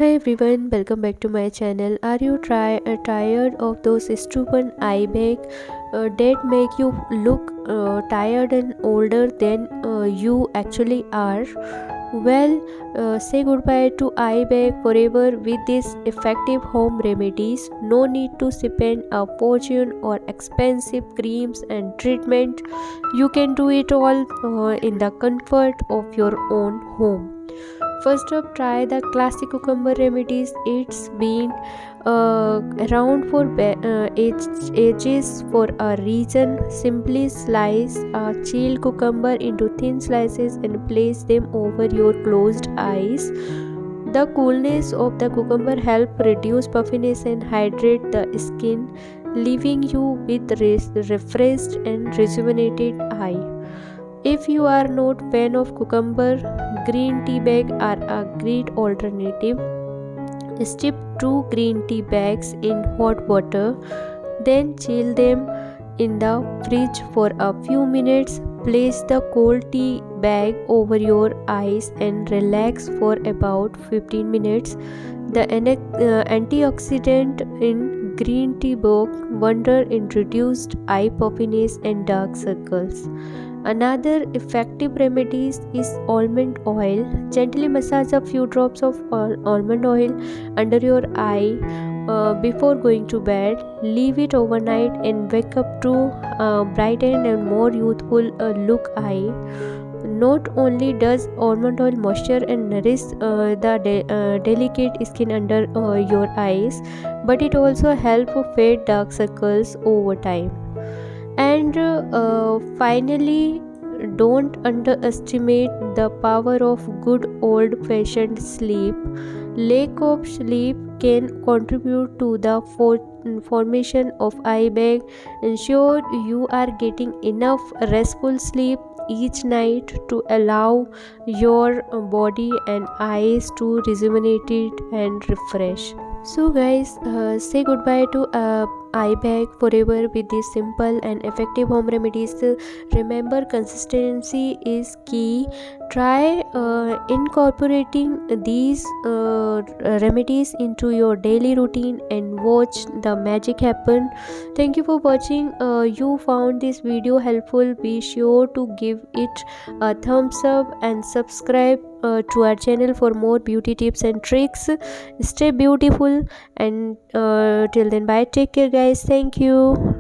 Hi everyone, welcome back to my channel. Are you tired of those stubborn eye bag that make you look tired and older than you actually are? Well, say goodbye to eye bag forever with these effective home remedies. No need to spend a fortune or expensive creams and treatment. You can do it all in the comfort of your own home. First up, try the classic cucumber remedies. It's been around for ages for a reason. Simply slice a chilled cucumber into thin slices and place them over your closed eyes. The coolness of the cucumber help reduce puffiness and hydrate the skin, leaving you with refreshed and rejuvenated eye. If you are not fan of cucumber, green tea bags are a great alternative. Steep 2 green tea bags in hot water, then chill them in the fridge for a few minutes. Place the cold tea bag over your eyes and relax for about 15 minutes. The antioxidant in green tea work wonder in reduced eye puffiness and dark circles. Another effective remedy is almond oil. Gently massage a few drops of almond oil under your eye before going to bed. Leave it overnight and wake up to brighten and more youthful look eye. Not only does almond oil moisture and nourish the delicate skin under your eyes, but it also helps fade dark circles over time. And finally, don't underestimate the power of good old fashioned sleep. Lack of sleep can contribute to the formation of eye bag. Ensure you are getting enough restful sleep each night to allow your body and eyes to rejuvenate and refresh. So guys, say goodbye to eye bag forever with these simple and effective home remedies. Remember, consistency is key. Try incorporating these remedies into your daily routine and watch the magic happen. Thank you for watching. You found this video helpful. Be sure to give it a thumbs up and subscribe to our channel for more beauty tips and tricks. Stay beautiful and till then, bye, take care guys, thank you.